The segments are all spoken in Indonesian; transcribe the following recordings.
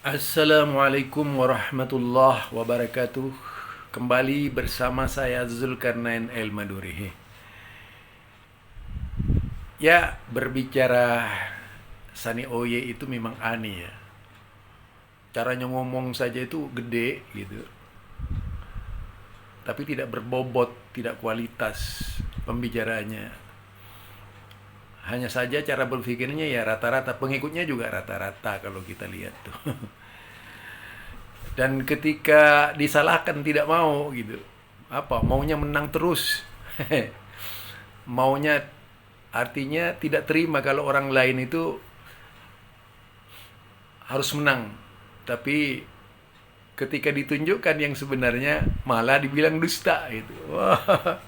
Assalamualaikum warahmatullahi wabarakatuh. Kembali bersama saya Zulkarnain El Maduri. Ya, berbicara Sani Oye itu memang aneh ya. Caranya ngomong saja itu gede gitu. Tapi tidak berbobot, tidak kualitas pembicaraannya. Hanya saja cara berpikirnya ya rata-rata, pengikutnya juga rata-rata kalau kita lihat tuh. Dan ketika disalahkan tidak mau gitu. Apa? Maunya menang terus. Maunya artinya tidak terima kalau orang lain itu harus menang. Tapi ketika ditunjukkan yang sebenarnya malah dibilang dusta gitu. Wah,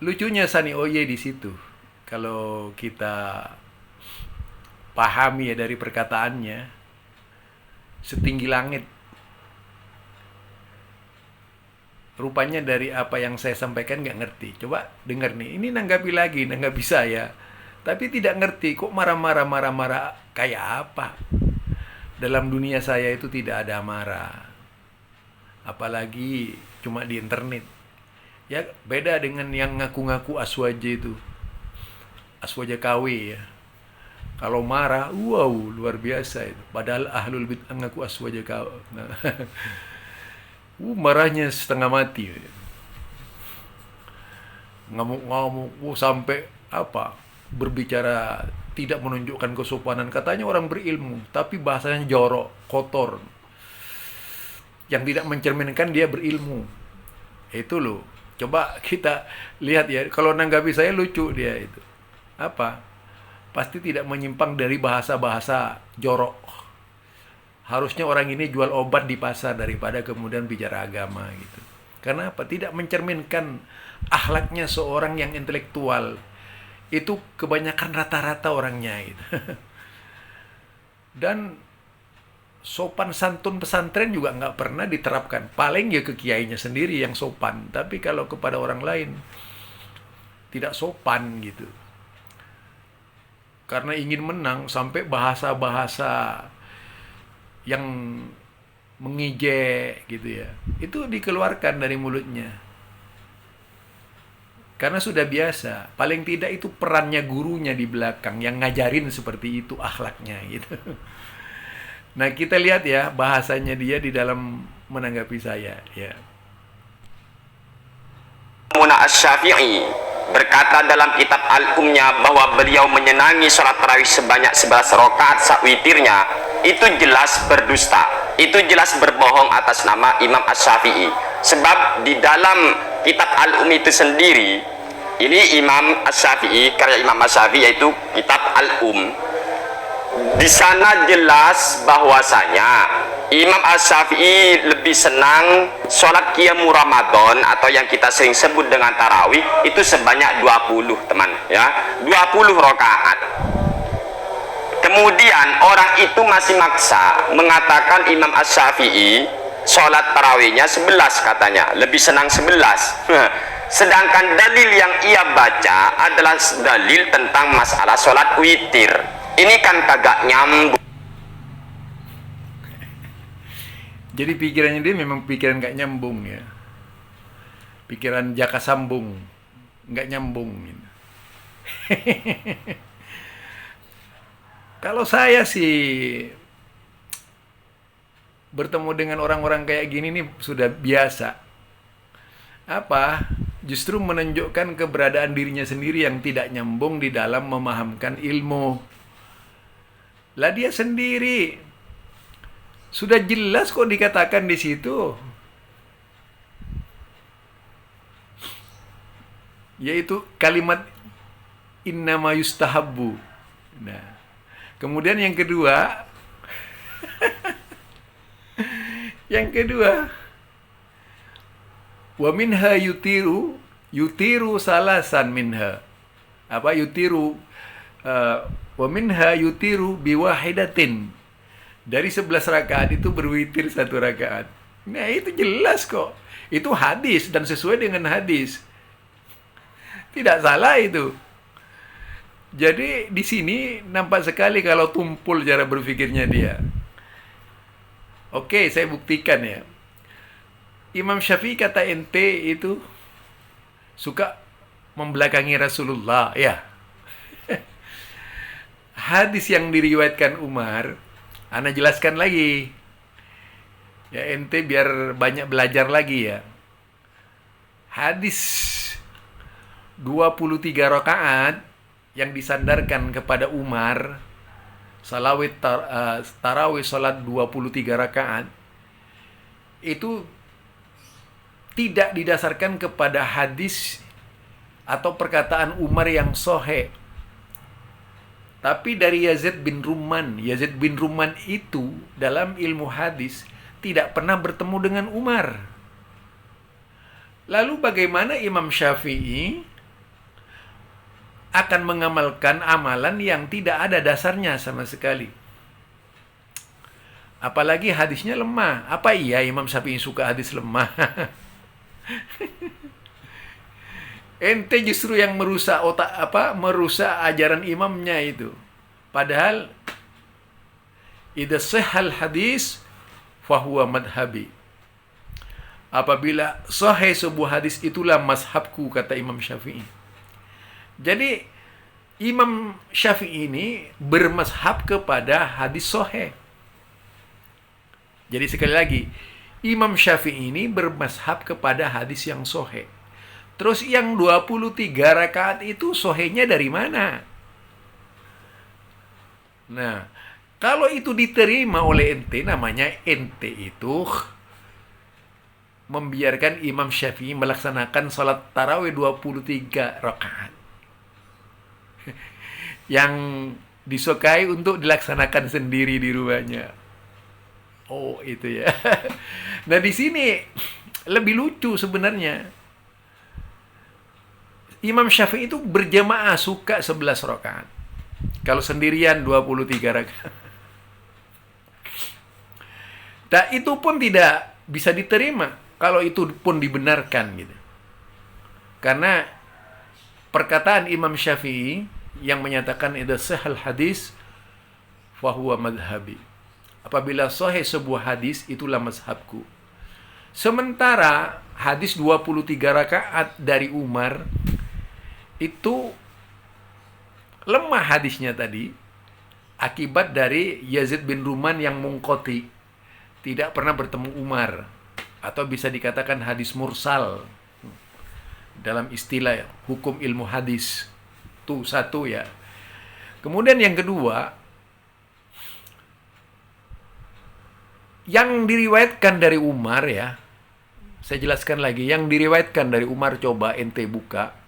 lucunya Sani Oye di situ. Kalau kita pahami ya dari perkataannya, setinggi langit. Rupanya dari apa yang saya sampaikan nggak ngerti. Coba dengar nih, ini nanggapi lagi, nanggapi saya. Tapi tidak ngerti, kok marah-marah, marah-marah kayak apa. Dalam dunia saya itu tidak ada marah. Apalagi cuma di internet. Ya beda dengan yang ngaku-ngaku aswaja itu. Aswaja KW ya. Kalau marah, wow, luar biasa itu. Padahal ahlul bid'ah ngaku aswaja KW. Nah, marahnya setengah mati. Ngamuk-ngamuk, sampai apa? Berbicara tidak menunjukkan kesopanan. Katanya orang berilmu, tapi bahasanya jorok, kotor. Yang tidak mencerminkan dia berilmu. Itu loh. Coba kita lihat ya, kalau nanggapi saya lucu dia itu. Apa? Pasti tidak menyimpang dari bahasa-bahasa jorok. Harusnya orang ini jual obat di pasar daripada kemudian bicara agama gitu. Karena apa? Tidak mencerminkan akhlaknya seorang yang intelektual. Itu kebanyakan rata-rata orangnya gitu. Dan sopan santun pesantren juga nggak pernah diterapkan. Paling ya ke kiainya sendiri yang sopan. Tapi kalau kepada orang lain tidak sopan gitu. Karena ingin menang sampai bahasa-bahasa yang mengejek gitu ya. Itu dikeluarkan dari mulutnya. Karena sudah biasa. Paling tidak itu perannya gurunya di belakang yang ngajarin seperti itu akhlaknya gitu. Nah, kita lihat ya bahasanya dia di dalam menanggapi saya ya. Muna Asy-Syafi'i berkata dalam kitab Al-Umnya bahwa beliau menyenangi sholat tarawih sebanyak 11 rakaat saat witirnya, itu jelas berdusta, itu jelas berbohong atas nama Imam Asy-Syafi'i. Sebab di dalam kitab Al-Um itu sendiri, ini Imam Asy-Syafi'i, karya Imam Asy-Syafi'i yaitu kitab Al-Um, di sana jelas bahwasanya Imam Asy-Syafi'i lebih senang sholat qiyamul Ramadan atau yang kita sering sebut dengan tarawih itu sebanyak 20 teman ya, 20 rakaat. Kemudian orang itu masih maksa mengatakan Imam Asy-Syafi'i sholat tarawihnya 11 katanya, lebih senang 11. Sedangkan dalil yang ia baca adalah dalil tentang masalah sholat witir. Ini kan kagak nyambung. Jadi pikirannya dia memang pikiran nggak nyambung ya. Pikiran jaka sambung, nggak nyambung gitu. Kalau saya sih bertemu dengan orang-orang kayak gini nih sudah biasa. Apa? Justru menunjukkan keberadaan dirinya sendiri yang tidak nyambung di dalam memahamkan ilmu. Lah dia sendiri sudah jelas kok dikatakan di situ. Yaitu kalimat innama yustahabbu. Nah, kemudian yang kedua, wa minha yutiru salasan minha. Apa yutiru? Wa minha yutiru biwahidatin. Dari 11 rakaat itu berwitir 1 rakaat. Nah, itu jelas kok. Itu hadis dan sesuai dengan hadis. Tidak salah itu. Jadi di sini nampak sekali kalau tumpul cara berpikirnya dia. Oke, saya buktikan ya. Imam Syafi'i kata ente itu suka membelakangi Rasulullah, ya. Hadis yang diriwayatkan Umar, ana jelaskan lagi. Ya ente biar banyak belajar lagi ya. Hadis 23 rakaat yang disandarkan kepada Umar, tarawih salat 23 rakaat, itu tidak didasarkan kepada hadis atau perkataan Umar yang sahih, tapi dari Yazid bin Rumman. Yazid bin Rumman itu dalam ilmu hadis tidak pernah bertemu dengan Umar. Lalu bagaimana Imam Syafi'i akan mengamalkan amalan yang tidak ada dasarnya sama sekali? Apalagi hadisnya lemah. Apa iya Imam Syafi'i suka hadis lemah? Ente justru yang merusak merusak ajaran imamnya itu. Padahal idza sahhal hadis fahuwa madhabi. Apabila sahih sebuah hadis, itulah mazhabku, kata Imam Syafi'i. Jadi Imam Syafi'i ini bermazhab kepada hadis sahih. Jadi sekali lagi, Imam Syafi'i ini bermazhab kepada hadis yang sahih. Terus yang 23 rakaat itu sahihnya dari mana? Nah, kalau itu diterima oleh ente, namanya ente itu membiarkan Imam Syafi'i melaksanakan salat tarawih 23 rakaat. Yang disukai untuk dilaksanakan sendiri di rumahnya. Oh, itu ya. Nah, di sini lebih lucu sebenarnya. Imam Syafi'i itu berjamaah suka 11 rakaat. Kalau sendirian 23 rakaat. Nah, itu pun tidak bisa diterima kalau itu pun dibenarkan gitu. Karena perkataan Imam Syafi'i yang menyatakan idza sahal hadis fahuwa madhabi. Apabila sahih sebuah hadis, itulah mazhabku. Sementara hadis 23 rakaat dari Umar itu lemah hadisnya tadi akibat dari Yazid bin Ruman yang mungkoti, tidak pernah bertemu Umar, atau bisa dikatakan hadis mursal dalam istilah hukum ilmu hadis. Itu satu ya. Kemudian yang kedua, yang diriwayatkan dari Umar ya, saya jelaskan lagi, yang diriwayatkan dari Umar, coba ente buka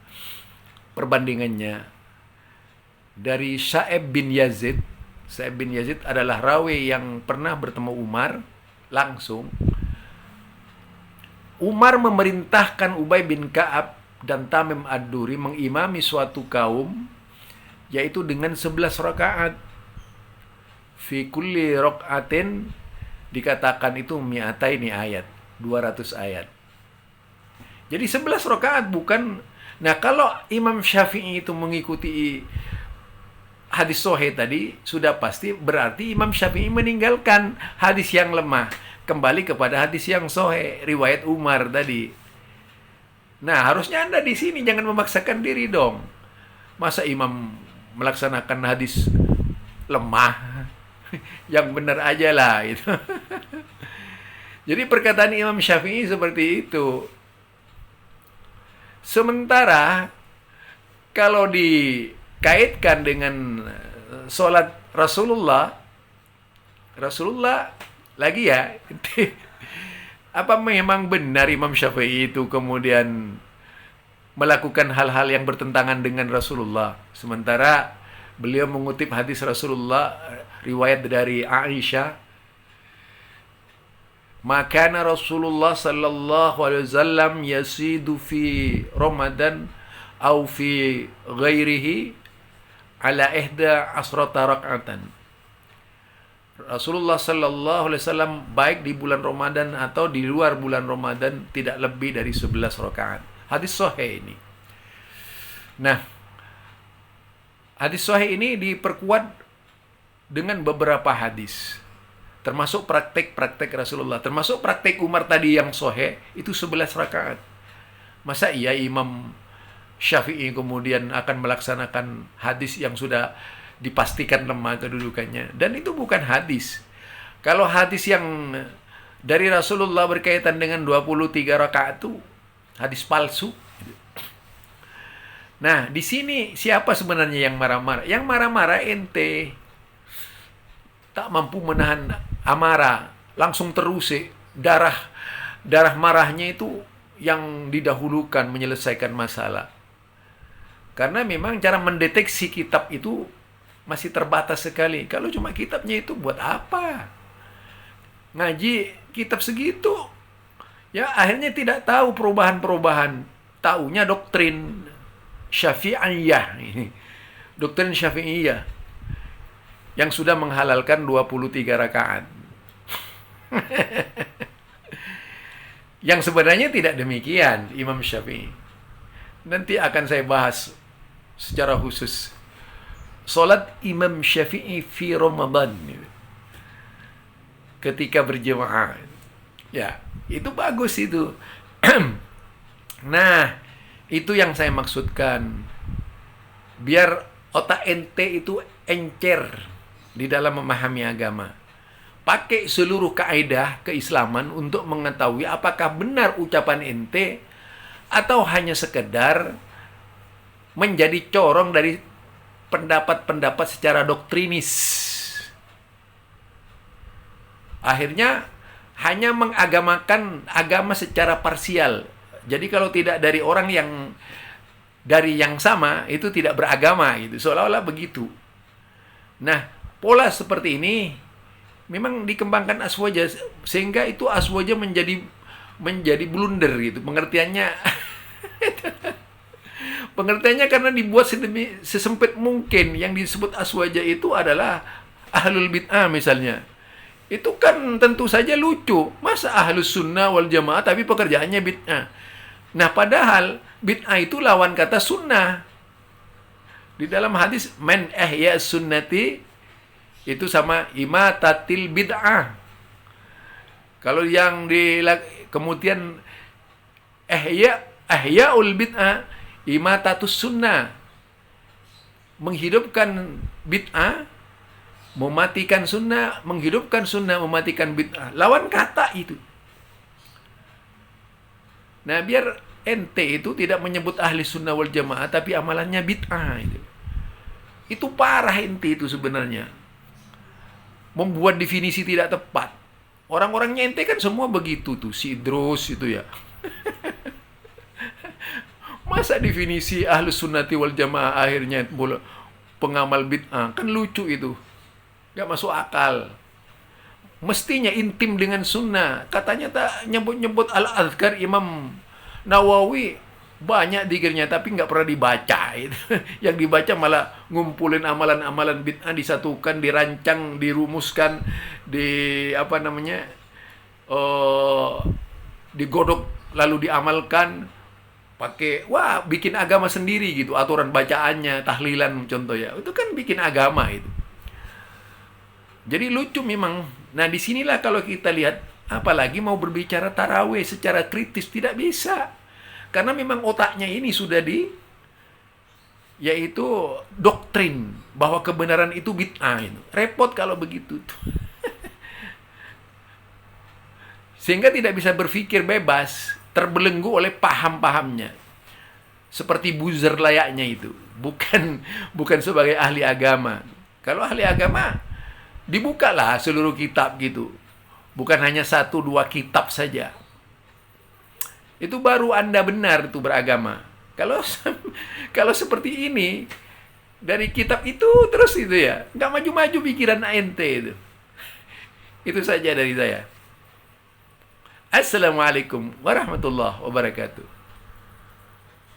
perbandingannya. Dari Sa'ib bin Yazid. Sa'ib bin Yazid adalah rawi yang pernah bertemu Umar langsung. Umar memerintahkan Ubay bin Ka'ab dan Tamim ad-Duri mengimami suatu kaum, yaitu dengan 11 rakaat. Fi kulli raka'atin, dikatakan itu mi'ataini ayat, 200 ayat. Jadi 11 rakaat bukan. Nah, kalau Imam Syafi'i itu mengikuti hadis sahih tadi, sudah pasti berarti Imam Syafi'i meninggalkan hadis yang lemah, kembali kepada hadis yang sahih, riwayat Umar tadi. Nah, harusnya Anda di sini jangan memaksakan diri dong. Masa imam melaksanakan hadis lemah? Yang benar aja lah itu. Jadi perkataan Imam Syafi'i seperti itu. Sementara kalau dikaitkan dengan sholat Rasulullah lagi ya, apa memang benar Imam Syafi'i itu kemudian melakukan hal-hal yang bertentangan dengan Rasulullah, sementara beliau mengutip hadis Rasulullah riwayat dari Aisyah, makana Rasulullah sallallahu alaihi wasallam yasidu fi Ramadan au fi ghairihi ala ihda asrata rak'atan. Rasulullah sallallahu alaihi wasallam baik di bulan Ramadan atau di luar bulan Ramadan tidak lebih dari 11 rakaat. Hadis sahih ini. Nah, Hadis sahih ini diperkuat dengan beberapa hadis. Termasuk praktek-praktek Rasulullah. Termasuk praktek Umar tadi yang sahih, itu 11 rakaat. Masa iya Imam Syafi'i kemudian akan melaksanakan hadis yang sudah dipastikan lemah kedudukannya? Dan itu bukan hadis. Kalau hadis yang dari Rasulullah berkaitan dengan 23 rakaat itu hadis palsu. Nah, di sini siapa sebenarnya yang marah-marah? Yang marah-marah ente. Tak mampu menahan amarah, langsung terusik. Darah marahnya itu yang didahulukan menyelesaikan masalah. Karena memang cara mendeteksi kitab itu masih terbatas sekali. Kalau cuma kitabnya itu buat apa? Ngaji kitab segitu. Ya, akhirnya tidak tahu perubahan-perubahan. Taunya doktrin Syafi'iyah ini. Doktrin Syafi'iyah yang sudah menghalalkan 23 rakaat. Yang sebenarnya tidak demikian Imam Syafi'i. Nanti akan saya bahas secara khusus salat Imam Syafi'i fi Ramadan ketika berjemaah. Ya, itu bagus itu. Nah, itu yang saya maksudkan. Biar otak ente itu encer di dalam memahami agama. Pakai seluruh kaidah keislaman untuk mengetahui apakah benar ucapan ente atau hanya sekedar menjadi corong dari pendapat-pendapat secara doktrinis. Akhirnya hanya mengagamakan agama secara parsial. Jadi kalau tidak dari orang dari yang sama, itu tidak beragama gitu. Seolah-olah begitu. Nah, pola seperti ini memang dikembangkan Aswaja, sehingga itu Aswaja menjadi blunder gitu pengertiannya. Pengertiannya karena dibuat sesempit mungkin. Yang disebut Aswaja itu adalah ahlul bid'ah misalnya. Itu kan tentu saja lucu. Masa ahlus sunnah wal jamaah tapi pekerjaannya bid'ah. Nah, padahal bid'ah itu lawan kata sunnah. Di dalam hadis man ahya sunnati itu sama imatatil bid'ah. Kalau yang kemudian ahyaul bid'ah imatatus sunnah, menghidupkan bid'ah, mematikan sunnah, menghidupkan sunnah, mematikan bid'ah. Lawan kata itu. Nah, biar ente itu tidak menyebut ahli sunnah wal jamaah tapi amalannya bid'ah itu. Itu parah ente itu sebenarnya. Membuat definisi tidak tepat. Orang-orangnya ente kan semua begitu tuh, si Idrus itu ya. Masa definisi ahli sunnati wal jamaah akhirnya pengamal bid'ah? Kan lucu itu. Gak masuk akal. Mestinya intim dengan sunnah. Katanya tak nyebut-nyebut al-azkar Imam Nawawi banyak dikirnya tapi nggak pernah dibaca itu. Yang dibaca malah ngumpulin amalan-amalan bid'ah, disatukan, dirancang, dirumuskan, digodok lalu diamalkan pakai bikin agama sendiri gitu, aturan bacaannya, tahlilan contohnya. Itu kan bikin agama itu. Jadi lucu memang. Nah, disinilah kalau kita lihat, apalagi mau berbicara tarawih secara kritis, tidak bisa. Karena memang otaknya ini sudah yaitu doktrin bahwa kebenaran itu bid'ah itu. Repot kalau begitu. Sehingga tidak bisa berpikir bebas, terbelenggu oleh paham-pahamnya. Seperti buzzer layaknya itu. Bukan sebagai ahli agama. Kalau ahli agama, dibukalah seluruh kitab gitu. Bukan hanya 1-2 kitab saja. Itu baru Anda benar itu beragama. Kalau seperti ini, dari kitab itu terus itu ya. Nggak maju-maju pikiran ente itu. Itu saja dari saya. Assalamualaikum warahmatullahi wabarakatuh.